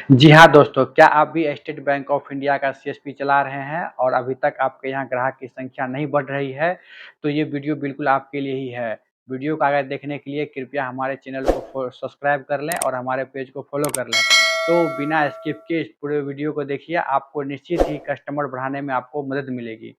जी हाँ दोस्तों, क्या आप भी स्टेट बैंक ऑफ इंडिया का सीएसपी चला रहे हैं और अभी तक आपके यहाँ ग्राहक की संख्या नहीं बढ़ रही है, तो ये वीडियो बिल्कुल आपके लिए ही है। वीडियो को आगे देखने के लिए कृपया हमारे चैनल को सब्सक्राइब कर लें और हमारे पेज को फॉलो कर लें। तो बिना स्किप के इस पूरे वीडियो को देखिए, आपको निश्चित ही कस्टमर बढ़ाने में आपको मदद मिलेगी।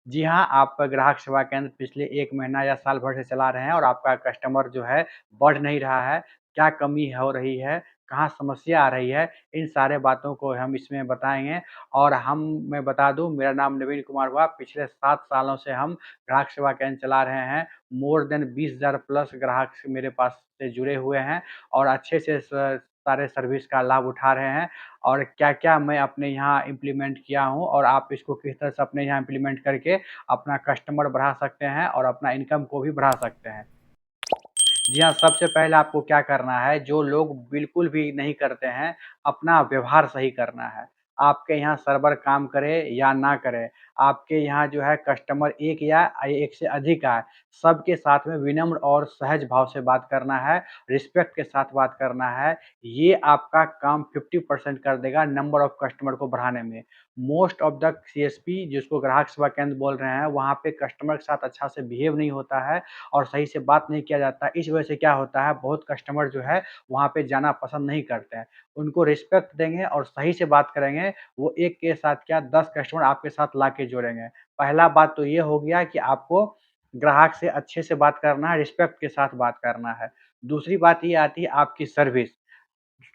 जी हाँ, आप ग्राहक सेवा केंद्र पिछले 1 महीना या साल भर से चला रहे हैं और आपका कस्टमर जो है बढ़ नहीं रहा है। क्या कमी हो रही है? कहाँ समस्या आ रही है? इन सारे बातों को हम इसमें बताएँगे और मैं बता दूँ, मेरा नाम नवीन कुमार हुआ। पिछले 7 सालों से हम ग्राहक सेवा केंद्र चला रहे हैं। मोर देन 20,000 प्लस ग्राहक मेरे पास से जुड़े हुए हैं और अच्छे से सारे सर्विस का लाभ उठा रहे हैं। और क्या-क्या मैं अपने यहाँ इम्प्लीमेंट किया हूँ और आप इसको किस तरह से अपने यहाँ इम्प्लीमेंट करके अपना कस्टमर बढ़ा सकते हैं और अपना इनकम को भी बढ़ा सकते हैं। जी हाँ, सबसे पहले आपको क्या करना है, जो लोग बिल्कुल भी नहीं करते हैं, अपना व्यवहार सही करना है। आपके यहाँ सर्वर काम करे या ना करे, आपके यहाँ जो है कस्टमर एक या एक से अधिक आए, सबके साथ में विनम्र और सहज भाव से बात करना है, रिस्पेक्ट के साथ बात करना है। ये आपका काम 50% कर देगा नंबर ऑफ कस्टमर को बढ़ाने में। मोस्ट ऑफ द सीएसपी जिसको ग्राहक सेवा केंद्र बोल रहे हैं, वहाँ पे कस्टमर के साथ अच्छा से बिहेव नहीं होता है और सही से बात नहीं किया जाता है। इस वजह से क्या होता है, बहुत कस्टमर जो है वहाँ पे जाना पसंद नहीं करते हैं। उनको रिस्पेक्ट देंगे और सही से बात करेंगे, वो एक के साथ क्या 10 कस्टमर आपके साथ लाके जोड़ेंगे। पहला बात तो ये हो गया कि आपको ग्राहक से अच्छे से बात करना है, रिस्पेक्ट के साथ बात करना है। दूसरी बात ये आती है आपकी सर्विस।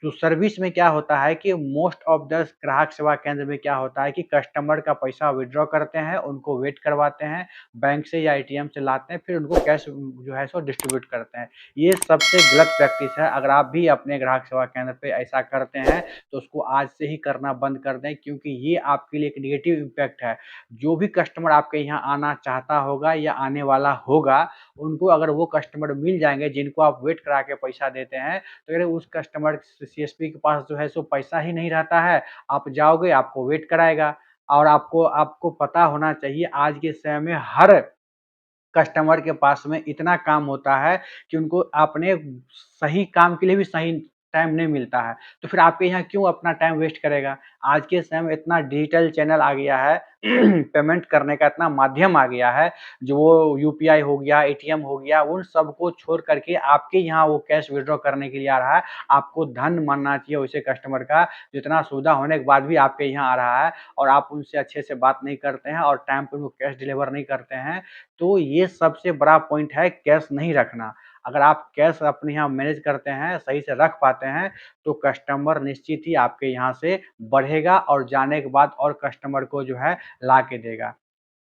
तो सर्विस में क्या होता है कि मोस्ट ऑफ द ग्राहक सेवा केंद्र में क्या होता है कि कस्टमर का पैसा विथड्रॉ करते हैं, उनको वेट करवाते हैं, बैंक से या एटीएम से लाते हैं, फिर उनको कैश जो है सो डिस्ट्रीब्यूट करते हैं। ये सबसे गलत प्रैक्टिस है। अगर आप भी अपने ग्राहक सेवा केंद्र पे ऐसा करते हैं, तो उसको आज से ही करना बंद कर दें, क्योंकि ये आपके लिए एक नेगेटिव इम्पैक्ट है। जो भी कस्टमर आपके यहाँ आना चाहता होगा या आने वाला होगा, उनको अगर वो कस्टमर मिल जाएँगे जिनको आप वेट करा के पैसा देते हैं, तो अगर उस कस्टमर सीएसपी के पास जो है सो पैसा ही नहीं रहता है, आप जाओगे आपको वेट कराएगा। और आपको आपको पता होना चाहिए, आज के समय में हर कस्टमर के पास में इतना काम होता है कि उनको अपने सही काम के लिए भी सही टाइम नहीं मिलता है। तो फिर आपके यहाँ क्यों अपना टाइम वेस्ट करेगा? आज के समय में इतना डिजिटल चैनल आ गया है, पेमेंट करने का इतना माध्यम आ गया है, जो वो यूपीआई हो गया, एटीएम हो गया, उन सबको छोड़ कर के आपके यहाँ वो कैश विथड्रॉ करने के लिए आ रहा है। आपको धन्य मानना चाहिए वैसे कस्टमर का, जो इतना सुविधा होने के बाद भी आपके यहाँ आ रहा है और आप उनसे अच्छे से बात नहीं करते हैं और टाइम पे उनको कैश डिलीवर नहीं करते हैं। तो ये सबसे बड़ा पॉइंट है कैश नहीं रखना। अगर आप कैश अपने यहाँ मैनेज करते हैं, सही से रख पाते हैं, तो कस्टमर निश्चित ही आपके यहाँ से बढ़ेगा और जाने के बाद और कस्टमर को जो है ला के देगा।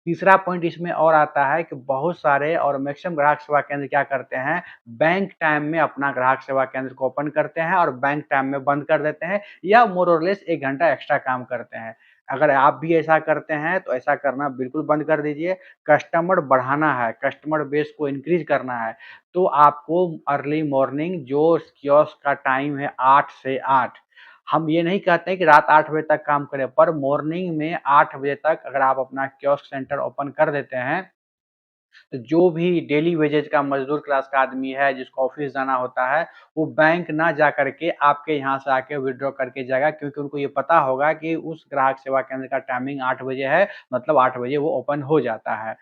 तीसरा पॉइंट इसमें और आता है कि बहुत सारे और मैक्सिमम ग्राहक सेवा केंद्र क्या करते हैं, बैंक टाइम में अपना ग्राहक सेवा केंद्र को ओपन करते हैं और बैंक टाइम में बंद कर देते हैं या मोर और लेस 1 घंटा एक्स्ट्रा काम करते हैं। अगर आप भी ऐसा करते हैं, तो ऐसा करना बिल्कुल बंद कर दीजिए। कस्टमर बढ़ाना है, कस्टमर बेस को इंक्रीज़ करना है, तो आपको अर्ली मॉर्निंग जो कियोस्क का टाइम है 8 से 8, हम ये नहीं कहते हैं कि रात 8 बजे तक काम करें, पर मॉर्निंग में 8 बजे तक अगर आप अपना कियोस्क सेंटर ओपन कर देते हैं, तो जो भी डेली वेजेज का मज़दूर क्लास का आदमी है, जिसको ऑफ़िस जाना होता है, वो बैंक ना जा कर के आपके यहाँ से आके विथड्रॉ करके जाएगा, क्योंकि उनको ये पता होगा कि उस ग्राहक सेवा केंद्र का टाइमिंग 8 बजे है, मतलब 8 बजे वो ओपन हो जाता है।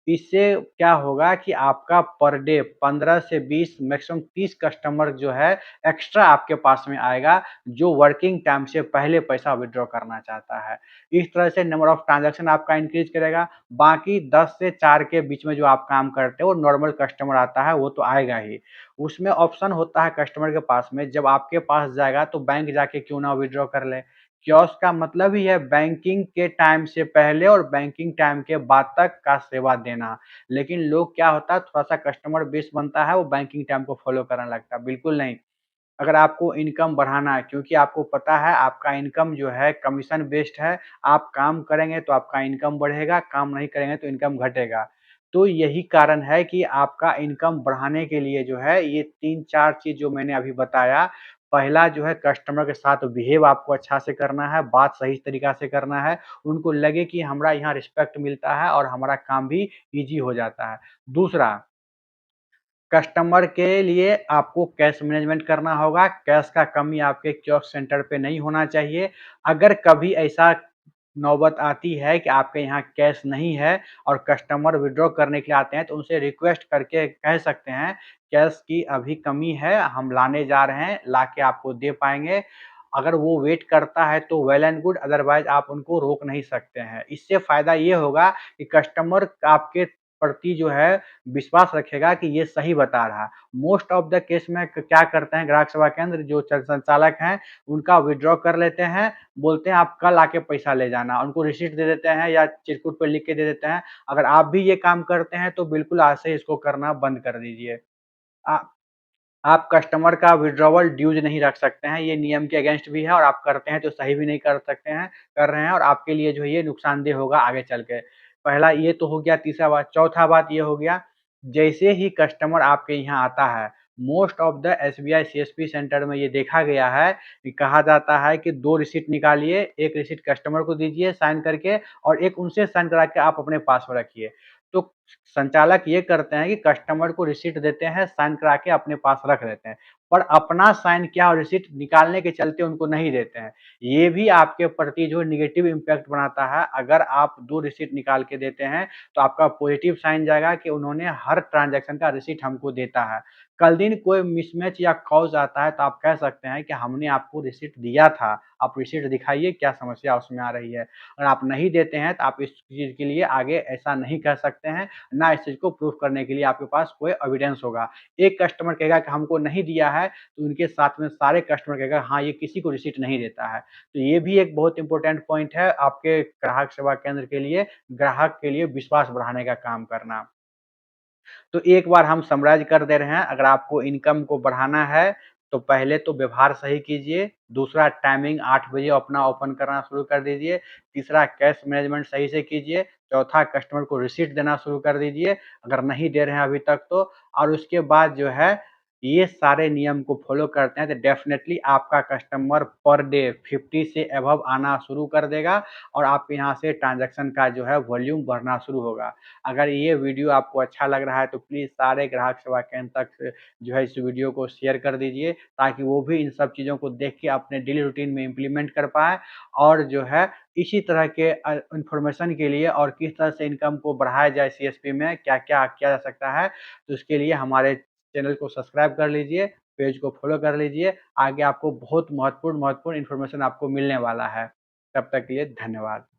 इससे क्या होगा कि आपका पर डे 15 से 20 मैक्सिमम 30 कस्टमर जो है एक्स्ट्रा आपके पास में आएगा, जो वर्किंग टाइम से पहले पैसा विथड्रॉ करना चाहता है। इस तरह से नंबर ऑफ ट्रांज़ैक्शन आपका इंक्रीज़ करेगा। बाकी 10 से 4 के बीच में जो आप काम करते हो, नॉर्मल कस्टमर आता है, वो तो आएगा ही। उसमें ऑप्शन होता है कस्टमर के पास में, जब आपके पास जाएगा तो बैंक जाके क्यों ना विथड्रॉ कर ले। कियोस्क का मतलब ही है बैंकिंग के टाइम से पहले और बैंकिंग टाइम के बाद तक का सेवा देना। लेकिन लोग क्या होता है, थोड़ा-सा कस्टमर बेस बनता है, वो बैंकिंग टाइम को फ़ॉलो करने लगता है, बिल्कुल नहीं। अगर आपको इनकम बढ़ाना है, क्योंकि आपको पता है आपका इनकम जो है कमीशन बेस्ड है, आप काम करेंगे तो आपका इनकम बढ़ेगा, काम नहीं करेंगे तो इनकम घटेगा। तो यही कारण है कि आपका इनकम बढ़ाने के लिए जो है ये 3-4 चीज़ जो मैंने अभी बताया, पहला जो है कस्टमर के साथ बिहेव आपको अच्छा से करना है, बात सही तरीका से करना है, उनको लगे कि हमरा यहाँ रिस्पेक्ट मिलता है और हमारा काम भी ईज़ी हो जाता है। दूसरा, कस्टमर के लिए आपको कैश मैनेजमेंट करना होगा, कैश का कमी आपके कियोस्क सेंटर पे नहीं होना चाहिए। अगर कभी ऐसा नौबत आती है कि आपके यहाँ कैश नहीं है और कस्टमर विथड्रॉ करने के लिए आते हैं, तो उनसे रिक्वेस्ट करके कह सकते हैं, कैश की अभी कमी है, हम लाने जा रहे हैं, लाके आपको दे पाएँगे। अगर वो वेट करता है तो वेल एंड गुड, अदरवाइज़ आप उनको रोक नहीं सकते हैं। इससे फ़ायदा ये होगा कि कस्टमर आपके प्रति जो है विश्वास रखेगा कि ये सही बता रहा है। मोस्ट ऑफ द केस में क क्या करते हैं ग्राहक सेवा केंद्र जो संचालक हैं, उनका विथड्रॉ कर लेते हैं, बोलते हैं आप कल आके पैसा ले जाना। उनको रिसीट दे देते हैं या चिरकुट पे लिख के दे देते हैं। अगर आप भी ये काम करते हैं तो बिल्कुल आज से इसको करना बंद कर दीजिए। आ आप कस्टमर का विथड्रॉवल ड्यूज़ नहीं रख सकते हैं, ये नियम के अगेंस्ट भी है और आप करते हैं तो सही भी नहीं कर सकते हैं कर रहे हैं और आपके लिए जो है ये नुकसानदेह होगा आगे चल के। पहला ये तो हो गया, तीसरा बात, चौथा बात ये हो गया, जैसे ही कस्टमर आपके यहाँ आता है, most of the SBI CSP centre में ये देखा गया है कि कहा जाता है कि 2 रिसीट निकालिए, 1 रिसीट कस्टमर को दीजिए साइन करके और एक उनसे साइन करा के आप अपने पास में रखिए। तो संचालक ये करते हैं कि कस्टमर को रिसीट देते हैं, साइन करा के अपने पास रख देते हैं, पर अपना साइन किया और रिसीट निकालने के चलते उनको नहीं देते हैं। ये भी आपके प्रति जो नेगेटिव इम्पैक्ट बनाता है। अगर आप 2 रिसीट निकाल के देते हैं, तो आपका पॉजिटिव साइन जाएगा कि उन्होंने हर ट्रांज़ैक्शन का रिसीट हमको देता है। कल दिन कोई मिसमैच या कॉज़ आता है, तो आप कह सकते हैं कि हमने आपको रिसीट दिया था, आप रिसीट दिखाइए, क्या समस्या उसमें आ रही है। अगर आप नहीं देते हैं, तो आप इस चीज़ के लिए आगे ऐसा नहीं कह सकते हैं, ना इस चीज़ को प्रूफ करने के लिए आपके पास कोई एविडेंस होगा। एक कस्टमर कहेगा कि हमको नहीं दिया है, तो उनके साथ में सारे कस्टमर कहेगा हाँ, ये किसी को रिसीट नहीं देता है। तो ये भी एक बहुत इम्पोर्टेंट पॉइंट है आपके ग्राहक सेवा केंद्र के लिए, ग्राहक के लिए विश्वास बढ़ाने का काम करना। तो एक बार हम समराइज़ कर दे रहे हैं, अगर आपको इनकम को बढ़ाना है, तो पहले तो व्यवहार सही कीजिए, दूसरा टाइमिंग 8 बजे अपना ओपन करना शुरू कर दीजिए, तीसरा कैश मैनेजमेंट सही से कीजिए, चौथा कस्टमर को रिसीट देना शुरू कर दीजिए, अगर नहीं दे रहे हैं अभी तक तो, और उसके बाद जो है ये सारे नियम को फ़ॉलो करते हैं तो डेफ़िनेटली आपका कस्टमर पर डे 50 से अबव आना शुरू कर देगा और आपके यहाँ से ट्रांज़ैक्शन का जो है वॉल्यूम बढ़ना शुरू होगा। अगर ये वीडियो आपको अच्छा लग रहा है तो प्लीज़ सारे ग्राहक सेवा केंद्र तक जो है इस वीडियो को शेयर कर दीजिए, ताकि वो भी इन सब चीज़ों को देख के अपने डेली रूटीन में इम्प्लीमेंट कर पाएँ और जो है इसी तरह के इन्फॉर्मेशन के लिए और किस तरह से इनकम को बढ़ाया जाए सीएसपी में क्या-क्या किया जा सकता है, तो उसके लिए हमारे चैनल को सब्सक्राइब कर लीजिए, पेज को फ़ॉलो कर लीजिए। आगे आपको बहुत महत्वपूर्ण इन्फॉर्मेशन आपको मिलने वाला है। तब तक के लिए धन्यवाद।